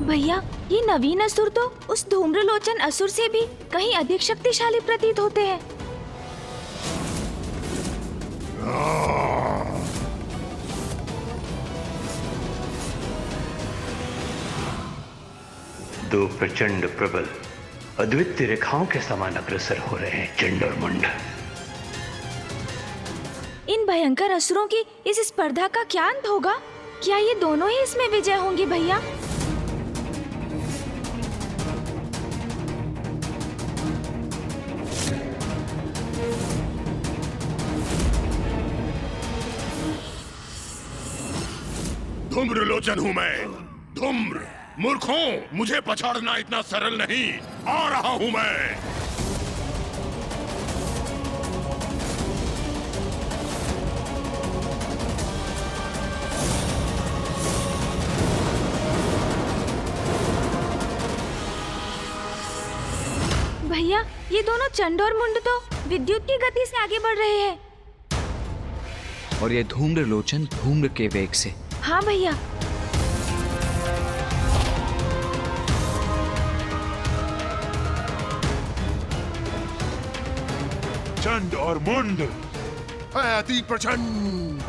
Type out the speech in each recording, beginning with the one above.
भैया, ये नवीन असुर तो उस धूम्रलोचन असुर से भी कहीं अधिक शक्तिशाली प्रतीत होते हैं। दो प्रचंड प्रबल अद्वितीय रेखाओं के समान अग्रसर हो रहे हैं चंड और मुंड। इन भयंकर असुरों की इस स्पर्धा का क्या अंत होगा? क्या ये दोनों ही इसमें विजय होंगे भैया? धूम्रलोचन हूँ मैं। धूम्र मूर्खों, मुझे पछाड़ना इतना सरल नहीं। आ रहा हूँ मैं। भैया, ये दोनों चंड और मुंड तो विद्युत की गति से आगे बढ़ रहे हैं। और ये धूम्रलोचन धूम्र के वेग से। हाँ भैया। चंड और मुंड अति प्रचंड।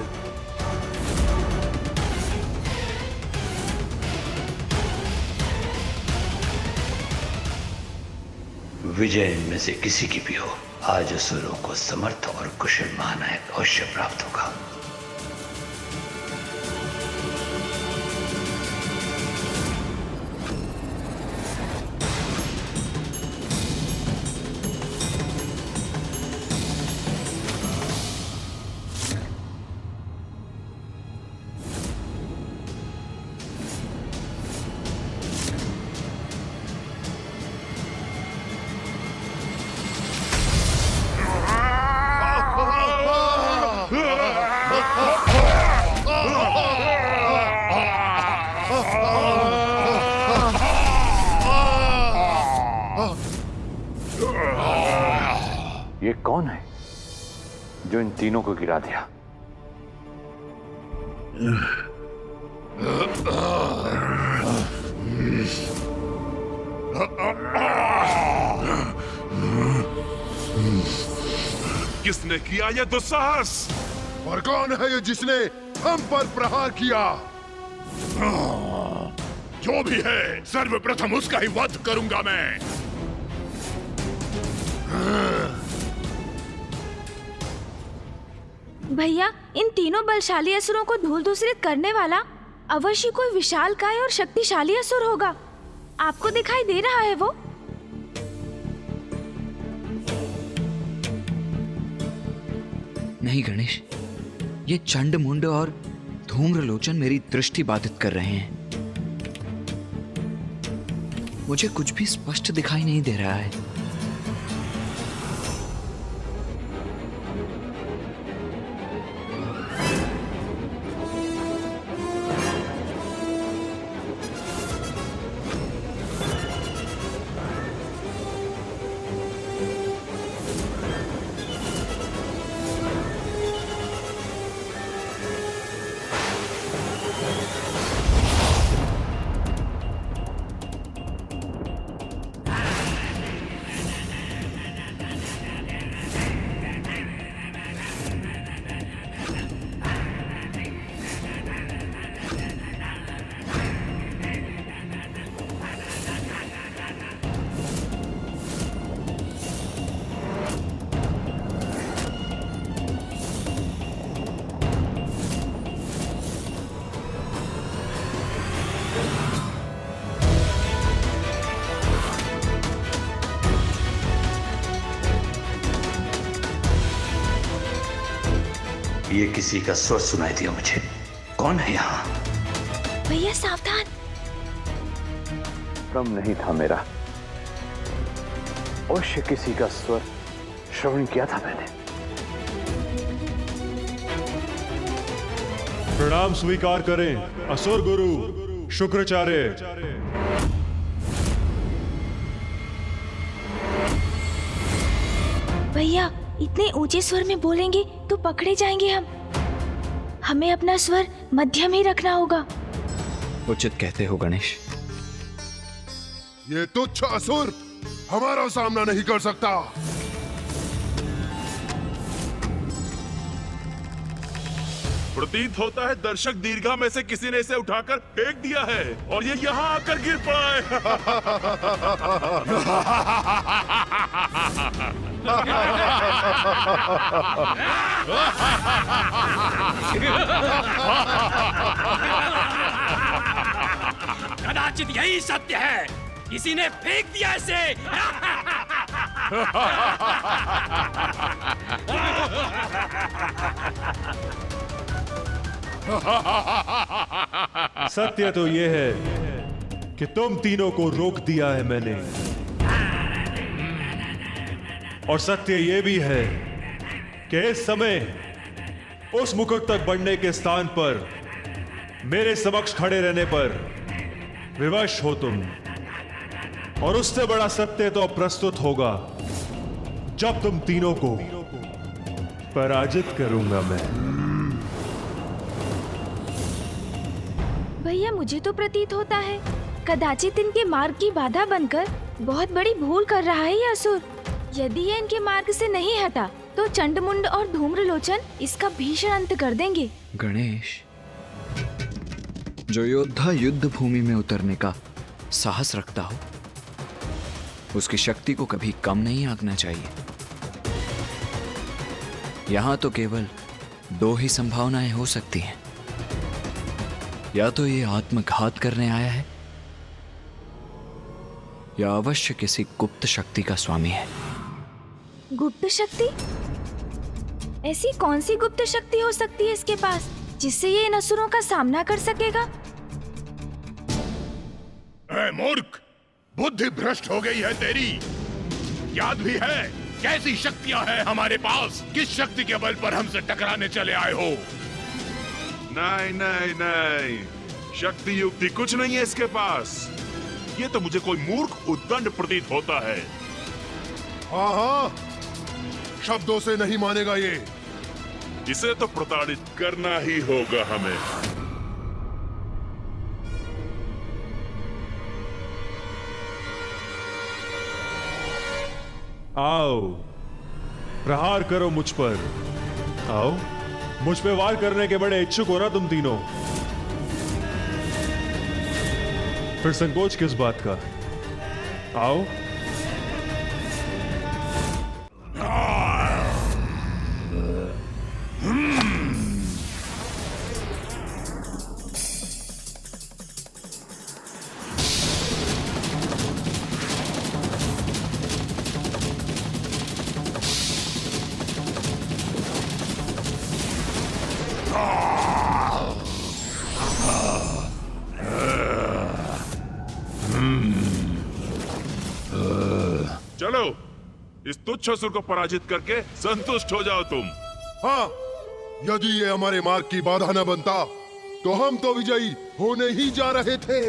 विजय इनमें से किसी की भी हो, आज असुरों को समर्थ और कुशल महानायक अवश्य प्राप्त होगा। ये कौन है जो इन तीनों को गिरा दिया? किसने किया ये दुस्साहस? और कौन है ये जिसने हम पर प्रहार किया? जो भी है, सर्वप्रथम उसका ही वध करूंगा मैं। भैया, इन तीनों बलशाली असुरों को धूल दूसरित करने वाला अवश्य कोई विशालकाय और शक्तिशाली असुर होगा। आपको दिखाई दे रहा है वो? नहीं गणेश, ये चंड मुंड और धूम्रलोचन मेरी दृष्टि बाधित कर रहे हैं। मुझे कुछ भी स्पष्ट दिखाई नहीं दे रहा है। ये किसी का स्वर सुनाई दिया मुझे। कौन है यहाँ? भैया सावधान। भ्रम नहीं था मेरा, अवश्य किसी का स्वर श्रवण किया था मैंने। प्रणाम स्वीकार करें असुर गुरु शुक्राचार्य। भैया इतने ऊंचे स्वर में बोलेंगे तो पकड़े जाएंगे हम। हमें अपना स्वर मध्यम ही रखना होगा। उचित कहते हो गणेश। ये तुच्छ असुर हमारा सामना नहीं कर सकता। प्रतीत होता है दर्शक दीर्घा में से किसी ने इसे उठाकर फेंक दिया है और ये यहाँ आकर गिर पड़ा है। कदाचित यही सत्य है, किसी ने फेंक दिया इसे। सत्य तो ये है कि तुम तीनों को रोक दिया है मैंने, और सत्य ये भी है कि इस समय उस मुकुट तक बढ़ने के स्थान पर मेरे समक्ष खड़े रहने पर विवश हो तुम। और उससे बड़ा सत्य तो अब प्रस्तुत होगा जब तुम तीनों को पराजित करूंगा मैं। भैया मुझे तो प्रतीत होता है कदाचित इनके मार्ग की बाधा बनकर बहुत बड़ी भूल कर रहा है ये असुर। यदि ये इनके मार्ग से नहीं हटा तो चंडमुंड और धूम्रलोचन इसका भीषण अंत कर देंगे। गणेश, जो योद्धा युद्ध भूमि में उतरने का साहस रखता हो उसकी शक्ति को कभी कम नहीं आंकना चाहिए। यहां तो केवल दो ही संभावनाएं हो सकती हैं, या तो ये आत्मघात करने आया है या अवश्य किसी गुप्त शक्ति का स्वामी है। गुप्त शक्ति? ऐसी कौन सी गुप्त शक्ति हो सकती है इसके पास जिससे ये इन असुरों का सामना कर सकेगा? ऐ मूर्ख, बुद्धि भ्रष्ट हो गई है तेरी। याद भी है कैसी शक्तियां हैं हमारे पास? किस शक्ति के बल पर हमसे टकराने चले आए हो? नहीं नहीं नहीं, शक्ति युक्ति कुछ नहीं है इसके पास। ये तो मुझे कोई मूर्ख उद्दंड प्रतीत होता है। हाँ हाँ, शब्दों से नहीं मानेगा ये। इसे तो प्रताड़ित करना ही होगा हमें। आओ, प्रहार करो मुझ पर। आओ, मुझ पे वार करने के बड़े इच्छुक हो ना तुम तीनों? फिर संकोच किस बात का? आओ। चलो, इस तुच्छ असुर को पराजित करके संतुष्ट हो जाओ तुम। हाँ, यदि ये हमारे मार्ग की बाधा न बनता तो हम तो विजयी होने ही जा रहे थे।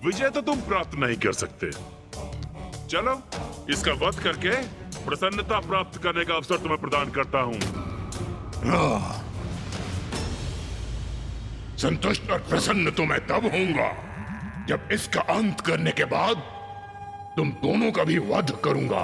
विजय तो तुम प्राप्त नहीं कर सकते। चलो, इसका वध करके प्रसन्नता प्राप्त करने का अवसर तुम्हें प्रदान करता हूँ। संतुष्ट और प्रसन्न तो मैं तब होऊंगा जब इसका अंत करने के बाद तुम दोनों का भी वध करूंगा।